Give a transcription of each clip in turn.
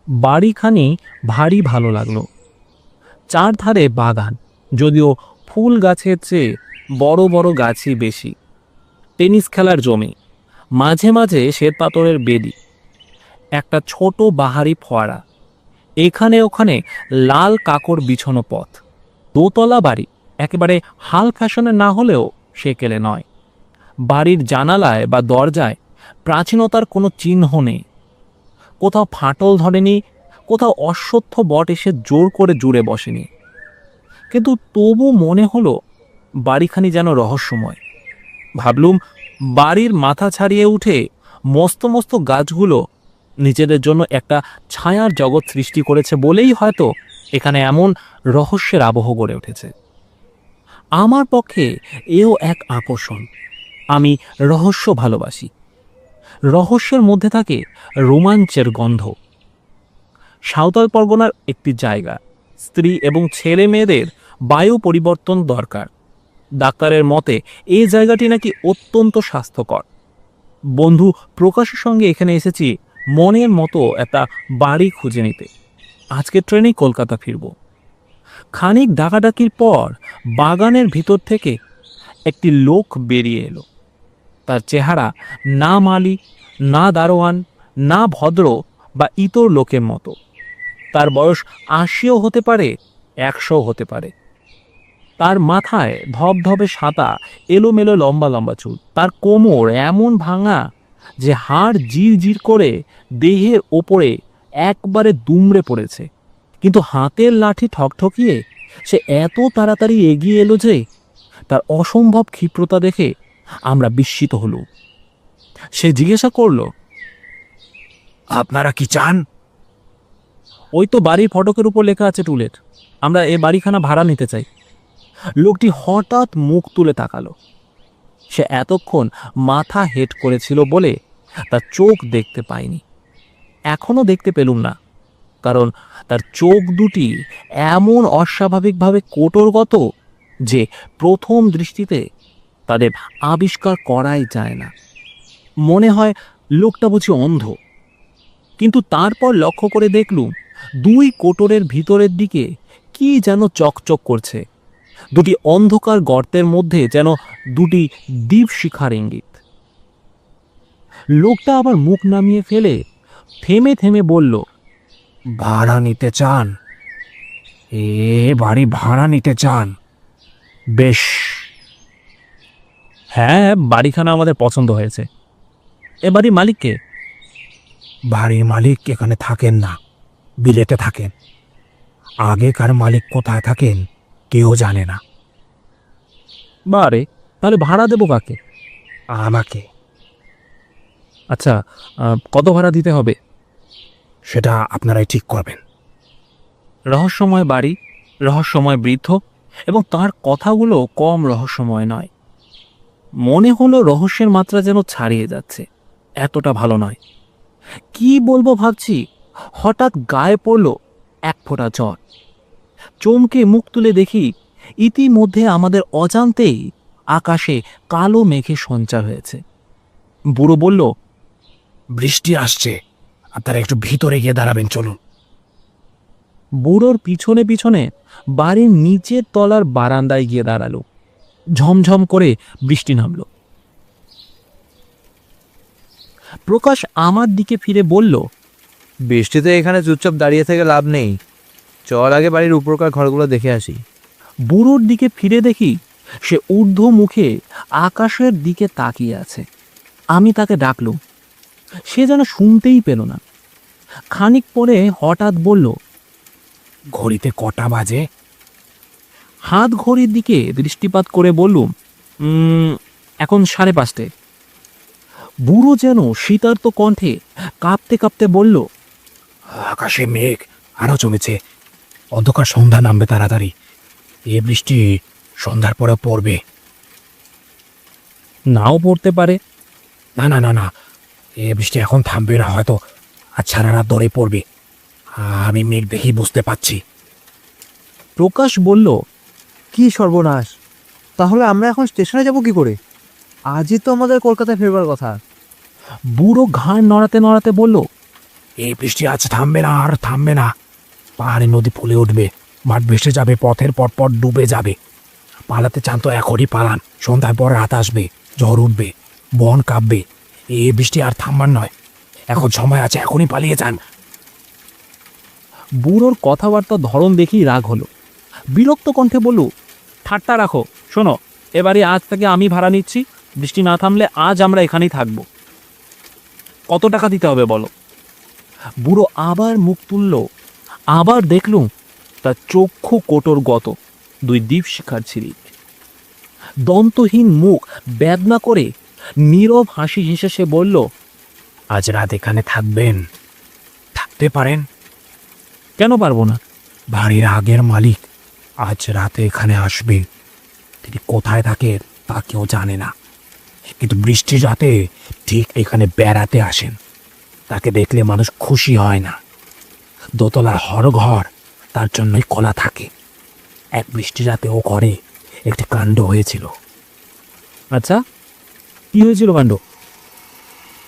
বাড়িখানি ভারী ভালো লাগলো। চারধারে বাগান, যদিও ফুল গাছের চেয়ে বড় বড় গাছই বেশি। টেনিস খেলার জমি, মাঝে মাঝে শ্বেতপাথরের বেদি, একটা ছোট বাহারি ফোয়ারা, এখানে ওখানে লাল কাকড় বিছানো পথ। দোতলা বাড়ি, একেবারে হাল ফ্যাশনের না হলেও সেকেলে নয়। বাড়ির জানালায় বা দরজায় প্রাচীনতার কোনো চিহ্ন নেই। কোথাও ফাটল ধরেনি, কোথাও অশ্বত্থ বট এসে জোর করে জুড়ে বসেনি। কিন্তু তবু মনে হলো বাড়িখানি যেন রহস্যময়। ভাবলুম বাড়ির মাথা ছাড়িয়ে উঠে মস্ত মস্ত গাছগুলো নিজেদের জন্য একটা ছায়ার জগৎ সৃষ্টি করেছে বলেই হয়তো এখানে এমন রহস্যের আবহ গড়ে উঠেছে। আমার পক্ষে এও এক আকর্ষণ। আমি রহস্য ভালোবাসি। রহস্যের মধ্যে থাকে রোমাঞ্চের গন্ধ। সাঁওতাল পরগনার একটি জায়গা, স্ত্রী এবং ছেলে মেয়েদের বায়ু পরিবর্তন দরকার। ডাক্তারের মতে এই জায়গাটি নাকি অত্যন্ত স্বাস্থ্যকর। বন্ধু প্রকাশের সঙ্গে এখানে এসেছি মনের মতো একটা বাড়ি খুঁজে নিতে। আজকে ট্রেনেই কলকাতা ফিরব। খানিক ডাকাডাকির পর বাগানের ভিতর থেকে একটি লোক বেরিয়ে এলো। তার চেহারা না মালি, না দারোয়ান, না ভদ্র বা ইতর লোকের মতো। তার বয়স ৮০ও হতে পারে, ১০০ হতে পারে। তার মাথায় ধবধবে সাদা এলোমেলো লম্বা লম্বা চুল। তার কোমর এমন ভাঙা যে হাড় জির জির করে দেহের ওপরে একবারে দুমড়ে পড়েছে। কিন্তু হাতের লাঠি ঠকঠকিয়ে সে এত তাড়াতাড়ি এগিয়ে এলো যে তার অসম্ভব ক্ষিপ্রতা দেখে আমরা বিস্মিত হলুম। সে জিজ্ঞাসা করল, আপনারা কি চান? ওই তো বাড়ির ফটকের উপর লেখা আছে টুলেট। আমরা এ বাড়িখানা ভাড়া নিতে চাই। লোকটি হঠাৎ মুখ তুলে তাকালো। সে এতক্ষণ মাথা হেঁট করেছিল বলে তার চোখ দেখতে পাইনি। এখনো দেখতে পেলুম না, কারণ তার চোখ দুটি এমন অস্বাভাবিকভাবে কোটরগত যে প্রথম দৃষ্টিতে তাদের আবিষ্কার করাই যায় না। মনে হয় লোকটা বুঝি অন্ধ। কিন্তু তারপর লক্ষ্য করে দেখলুম দুই কোটরের ভিতরের দিকে কি যেন চকচক করছে। দুটি অন্ধকার গর্তের মধ্যে যেন দুটি দীপশিখার ইঙ্গিত। লোকটা আবার মুখ নামিয়ে ফেলে থেমে থেমে বলল, ভাড়া নিতে চান? এ বাড়ি ভাড়া নিতে চান? বেশ। হ্যাঁ, বাড়িখানা আমাদের পছন্দ হয়েছে। এ বাড়ির মালিককে? বাড়ির মালিক এখানে থাকেন না, বিলেতে থাকেন। আগেকার মালিক কোথায় থাকেন কেউ জানে না। বারে, তাহলে ভাড়া দেবো কাকে? আমাকে। আচ্ছা, কত ভাড়া দিতে হবে? সেটা আপনারাই ঠিক করবেন। রহস্যময় বাড়ি, রহস্যময় বৃদ্ধ, এবং তার কথাগুলো কম রহস্যময় নয়। মনে হলো রহস্যের মাত্রা যেন ছাড়িয়ে যাচ্ছে। এতটা ভালো নয়। কি বলবো ভাবছি, হঠাৎ গায়ে পড়ল এক ফোঁটা জ্বর। চমকে মুখ তুলে দেখি ইতিমধ্যে আমাদের অজান্তেই আকাশে কালো মেঘে সঞ্চার হয়েছে। বুড়ো বলল, বৃষ্টি আসছে, আপনারা একটু ভিতরে গিয়ে দাঁড়াবেন, চলুন। বুড়োর পিছনে পিছনে বাড়ির নিচের তলার বারান্দায় গিয়ে দাঁড়ালো। ঝমঝম করে বৃষ্টি নামল। প্রকাশ আমার দিকে ফিরে বলল, বৃষ্টিতে এখানে চুপচাপ দাঁড়িয়ে থেকে লাভ নেই, চল আগে বাড়ির উপরকার ঘরগুলো দেখে আসি। বুড়োর দিকে ফিরে দেখি সে ঊর্ধ্ব মুখে আকাশের দিকে তাকিয়ে আছে। আমি তাকে ডাকলুম, সে যেন শুনতেই পেল না। খানিক পরে হঠাৎ বলল, ঘড়িতে কটা বাজে? হাত ঘড়ির দিকে দৃষ্টিপাত করে বললুম, এখন 5:30। বুড়ো যেন শীতার্ত কণ্ঠে কাঁপতে কাঁপতে বলল, আকাশে মেঘ আরো জমেছে, অন্ধকার সন্ধ্যা নামবে তাড়াতাড়ি। এ বৃষ্টি সন্ধ্যার পরে পড়বে। নাও পড়তে পারে। না না না না, এ বৃষ্টি এখন থামবে না, হয়তো আর সারা রাত ধরে পড়বে। আমি মেঘ দেখেই বুঝতে পাচ্ছি। প্রকাশ বলল, কি সর্বনাশ! তাহলে আমরা এখন স্টেশনে যাব কি করে? আজই তো আমাদের কলকাতায় ফেরবার কথা। বুড়ো ঘাড় নড়াতে নড়াতে বলল, এই বৃষ্টি আজ থামবে না, আর থামবে না। পাহাড়ে নদী ফুলে উঠবে, মাঠ ভেসে যাবে, পথের পর পর ডুবে যাবে। পালাতে চান তো এখনই পালান, সন্ধ্যার পর রাত আসবে, ঝড় উঠবে, বন কাঁপবে। এই বৃষ্টি আর থামবার নয়, এখন সময় আছে, এখনই পালিয়ে যান। বুড়োর কথাবার্তার ধরন দেখেই রাগ হলো। বিরক্ত কণ্ঠে বলল, ঠাট্টা রাখো, শোনো, এবারে আজ থেকে আমি ভাড়া নিচ্ছি। বৃষ্টি না থামলে আজ আমরা এখানেই থাকবো। কত টাকা দিতে হবে বলো? বুড়ো আবার মুখ তুলল। আবার দেখলুম তার চক্ষু কোটর গত, দুই দীপশিখার ছিরিক, দন্তহীন মুখ বেদনা করে নীরব হাসি হেসে সে বলল, আজ রাত এখানে থাকবেন? থাকতে পারেন। কেন পারবো না? বাড়ির আগের মালিক আজ রাতে এখানে আসবে। তিনি কোথায় থাকেন তা কেউ জানে না, কিন্তু বৃষ্টির রাতে ঠিক এখানে বেড়াতে আসেন। তাকে দেখলে মানুষ খুশি হয় না। দোতলার হরঘর তার জন্যই খোলা থাকে। এক বৃষ্টির রাতে ও ঘরে একটি কাণ্ড হয়েছিল। আচ্ছা, কি হয়েছিল কাণ্ড?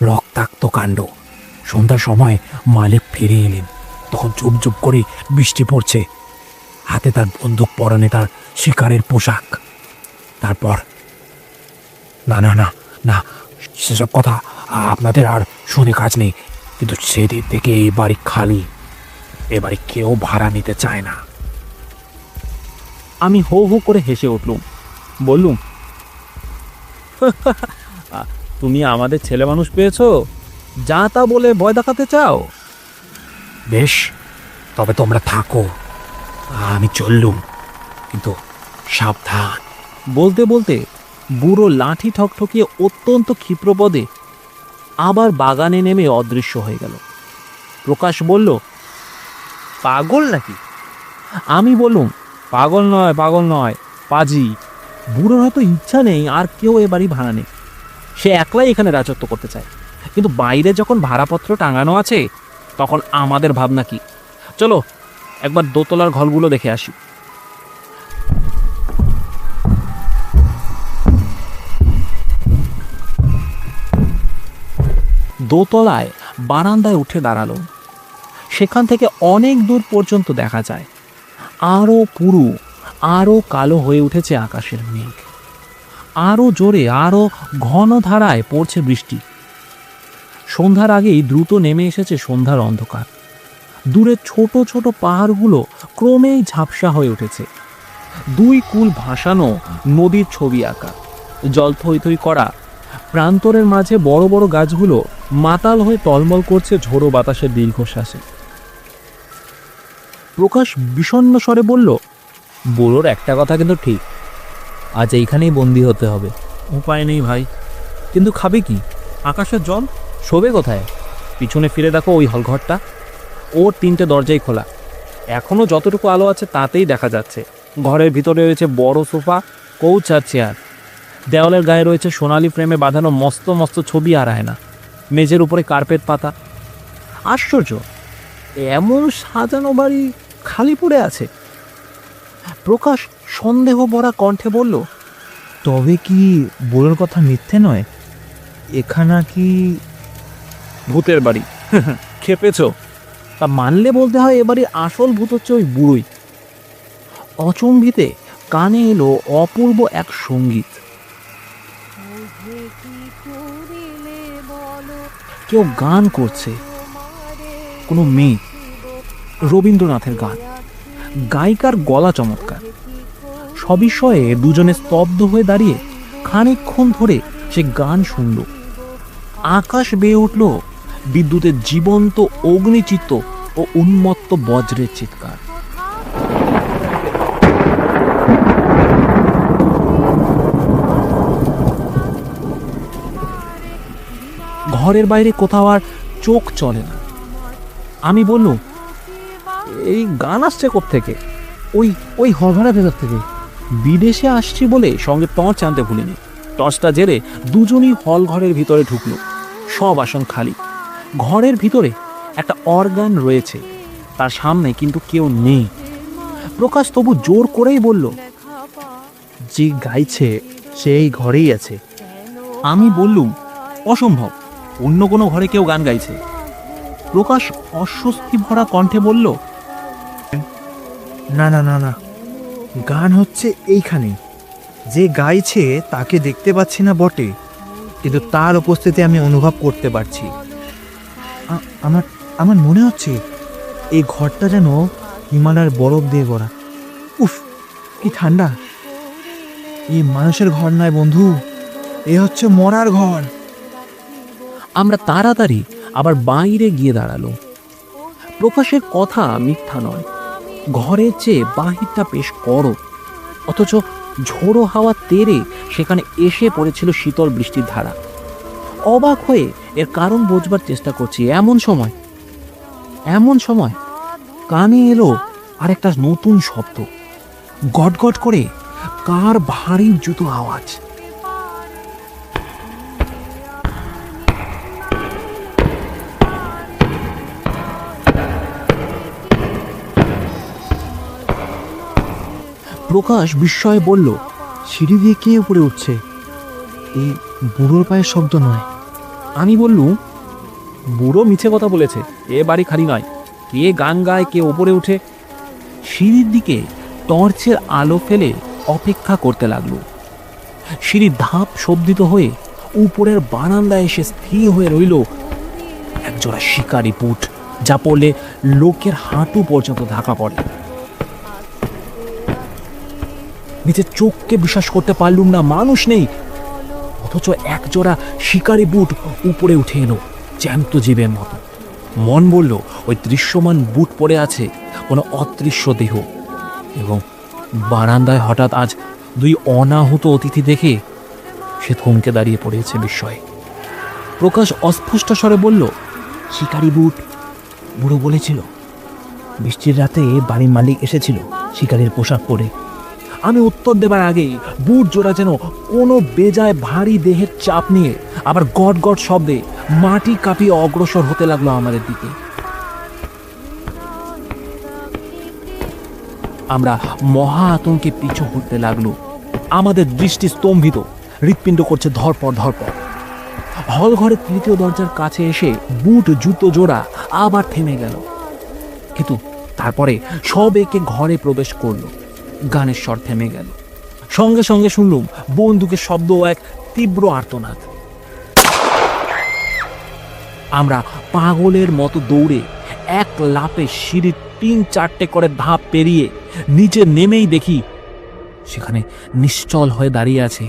রক্তাক্ত কাণ্ড। সন্ধ্যার সময় মালিক ফিরে এলেন, তখন চুপ চুপ করে বৃষ্টি পড়ছে। হাতে তার বন্দুক, পরনে তার শিকারের পোশাক। তারপর না না না না, সেসব কথা আপনাদের আর শুনে কাজ নেই। কিন্তু সেদিন থেকে এই বাড়ি খালি, এ বাড়ি কেউ ভাড়া নিতে চায় না। আমি হো হো করে হেসে উঠলুম, বললুম, তুমি আমাদের ছেলে মানুষ পেয়েছো, যা তা বলে ভয় দেখাতে চাও? বেশ, তবে তোমরা থাকো, আমি চললুম, কিন্তু সাবধান। বলতে বলতে বুড়ো লাঠি ঠকঠকিয়ে অত্যন্ত ক্ষিপ্রপদে আবার বাগানে নেমে অদৃশ্য হয়ে গেল। প্রকাশ বলল, পাগল নাকি? আমি বললুম, পাগল নয়, পাগল নয়, পাজি। বুড়োর হয়তো ইচ্ছা নেই আর কেউ এ বাড়ি ভাড়া নেই, সে একলাই এখানে রাজত্ব করতে চায়। কিন্তু বাইরে যখন ভাড়াপত্র টাঙানো আছে, তখন আমাদের ভাবনা কি? চলো একবার দোতলার ঘরগুলো দেখে আসি। দোতলায় বারান্দায় উঠে দাঁড়ালো। সেখান থেকে অনেক দূর পর্যন্ত দেখা যায় আরও পুরু, আরও কালো হয়ে উঠেছে আকাশের মেঘ। আরও জোরে, আরও ঘন ধারায় পড়ছে বৃষ্টি। সন্ধ্যার আগেই দ্রুত নেমে এসেছে সন্ধ্যার অন্ধকার। দূরে ছোট ছোট পাহাড়গুলো ক্রমেই ঝাপসা হয়ে উঠেছে। দুই কুল ভাসানো নদীর ছবি আঁকা, জল থই থই করা প্রান্তরের মাঝে বড় বড় গাছগুলো মাতাল হয়ে টলমল করছে ঝোড়ো বাতাসের দীর্ঘশ্বাসে। প্রকাশ বিষণ্ণ স্বরে বলল, বুড়োর একটা কথা কিন্তু ঠিক, আজ এইখানেই বন্দি হতে হবে। উপায় নেই ভাই, কিন্তু খাবে কি? আকাশের জল, শোবে কোথায়? পিছনে ফিরে দেখো, ওই হলঘরটা, ওর 3টে দরজাই খোলা। এখনও যতটুকু আলো আছে তাতেই দেখা যাচ্ছে। ঘরের ভিতরে রয়েছে বড় সোফা, কৌচ আর চেয়ার। দেওয়ালের গায়ে রয়েছে সোনালি ফ্রেমে বাঁধানো মস্ত মস্ত ছবি আর আয়না। মেঝের উপরে কার্পেট পাতা। আশ্চর্য, এমন সাজানো বাড়ি খালি পড়ে আছে। প্রকাশ সন্দেহ ভরা কণ্ঠে বলল, তবে কি বুড়োর কথা মিথ্যে নয়? এখানা কি ভূতের বাড়ি? খেপেছ? তা মানলে বলতে হয় এবারে আসল ভূত হচ্ছে ওই বুড়োই। অচম্বিতে কানে এলো অপূর্ব এক সঙ্গীত। কেউ গান করছে, কোনো মেয়ে, রবীন্দ্রনাথের গান। গায়িকার গলা চমৎকার। সবিষয়ে দুজনে স্তব্ধ হয়ে দাঁড়িয়ে খানিকক্ষণ ধরে সে গান শুনল। আকাশ বেয়ে উঠল বিদ্যুতের জীবন্ত অগ্নিচিত্ত ও উন্মত্ত বজ্রের চিৎকার। ঘরের বাইরে কোথাও আর চোখ চলে না। আমি বললুম, এই গান আসছে কোত্থেকে? ওই ওই হলঘরের ভেতর থেকে। বিদেশে আসছি বলে সঙ্গে টর্চ আনতে ভুলিনি। টর্চটা জেলে দুজনই হল ঘরের ভিতরে ঢুকলো। সব আসন খালি। ঘরের ভিতরে একটা অর্গান রয়েছে, তার সামনে কিন্তু কেউ নেই। প্রকাশ তবু জোর করেই বলল, যে গাইছে সেই ঘরেই আছে। আমি বললুম, অসম্ভব, অন্য কোনো ঘরে কেউ গান গাইছে। প্রকাশ অস্বস্তি ভরা কণ্ঠে বলল, না না না না, গান হচ্ছে এইখানে। যে গাইছে তাকে দেখতে পাচ্ছি না বটে, কিন্তু তার উপস্থিতি আমি অনুভব করতে পারছি। আমার আমার মনে হচ্ছে এই ঘরটা যেন হিমালয়ের বরফ দিয়ে গড়া। উফ, কি ঠান্ডা! এই মানুষের ঘর নয় বন্ধু, এ হচ্ছে মরার ঘর। আমরা তাড়াতাড়ি আবার বাইরে গিয়ে দাঁড়ালো। প্রকাশের কথা মিথ্যা নয়, ঘরের চেয়ে বাহিরটা বেশ গরম, অথচ ঝোড়ো হাওয়া তেড়ে সেখানে এসে পড়েছিল শীতল বৃষ্টির ধারা। অবাক হয়ে এর কারণ বোঝবার চেষ্টা করছি, এমন সময় কানে এলো আর একটা নতুন শব্দ, গটগট করে কার ভারী জুতো আওয়াজ। প্রকাশ বিস্ময়ে বলল, সিঁড়ি দিয়ে কে উপরে উঠছে? এই বুড়োর পায়ের শব্দ নয়। আমি বললুম, বুড়ো মিছে কথা বলেছে, এ বাড়ি খালি নয়, কে গান গায়, কে ওপরে উঠে। সিঁড়ির দিকে টর্চের আলো ফেলে অপেক্ষা করতে লাগলো। সিঁড়ির ধাপ শব্দিত হয়ে উপরের বারান্দায় এসে স্থির হয়ে রইল একজোড়া শিকারি বুট, যা পড়লে লোকের হাঁটু পর্যন্ত ঢাকা পড়ে। নিজের চোখকে বিশ্বাস করতে পারলুম না, মানুষ নেই, অথচ একজোড়া শিকারি বুট উপরে উঠে এলো জ্যান্ত জীবের মতো। মন বলল ওই দৃশ্যমান বুট পড়ে আছে কোনো অদৃশ্য দেহ, এবং বারান্দায় হঠাৎ আজ দুই অনাহুত অতিথি দেখে সে থমকে দাঁড়িয়ে পড়েছে বিস্ময়ে। প্রকাশ অস্পষ্ট স্বরে বলল, শিকারি বুট, বুড়ো বলেছিল। বৃষ্টির রাতে বাড়ির মালিক এসেছিল শিকারির পোশাক পরে। আমি উত্তর দেবার আগেই বুট জোড়া যেন কোনো বেজায় ভারী দেহের চাপ নিয়ে আবার গট গট শব্দে মাটি কাঁপিয়ে অগ্রসর হতে লাগলো আমাদের দিকে। আমরা মহা আতঙ্কে পিছু হতে লাগলো। আমাদের দৃষ্টি স্তম্ভিত, হৃৎপিণ্ড করছে ধরপড় ধরপড়। হল ঘরের তৃতীয় দরজার কাছে এসে বুট জুতো জোড়া আবার থেমে গেল, কিন্তু তারপরে সব একে ঘরে প্রবেশ করলো। গানের স্বর থেমে গেল, সঙ্গে সঙ্গে শুনলুম বন্দুকের শব্দ ও এক তীব্র আর্তনাদ। আমরা পাগলের মতো দৌড়ে এক লাফে সিঁড়ির 3-4টে করে ধাপ পেরিয়ে নিচে নেমেই দেখি সেখানে নিশ্চল হয়ে দাঁড়িয়ে আছে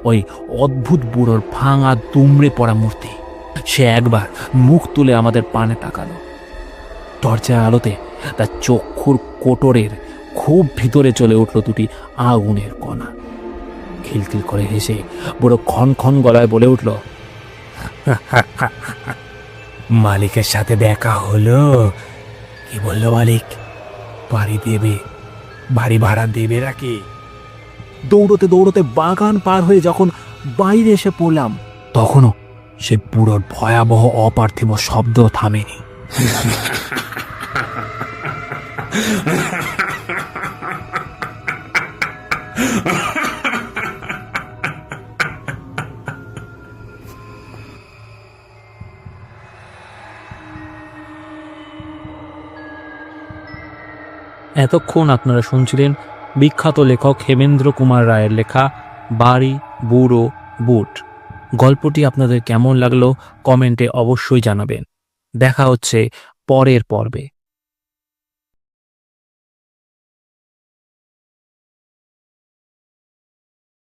ওই অদ্ভুত বুড়োর ভাঙা দুমড়ে পড়া মূর্তি। সে একবার মুখ তুলে আমাদের পানে তাকালো। টর্চের আলোতে তার চক্ষুর কোটরের খুব ভিতরে চলে উঠল দুটি আগুনের কণা। খিলখিল করে হেসে বুড়ো ক্ষণ ক্ষণ গলায় বলে উঠল, মালিকের সাথে দেখা হলো? কি বললো মালিক? বাড়ি দেবে? বাড়ি ভাড়া দেবে নাকি? দৌড়তে দৌড়তে বাগান পার হয়ে যখন বাইরে এসে পড়লাম, তখনও সে বুড়োর ভয়াবহ অপার্থিব শব্দ থামেনি। এতক্ষণ আপনারা শুনছিলেন বিখ্যাত লেখক হেমেন্দ্র কুমার রায়ের লেখা বাড়ি, বুড়ো, বুট। গল্পটি আপনাদের কেমন লাগলো কমেন্টে অবশ্যই জানাবেন। দেখা হচ্ছে পরের পর্বে।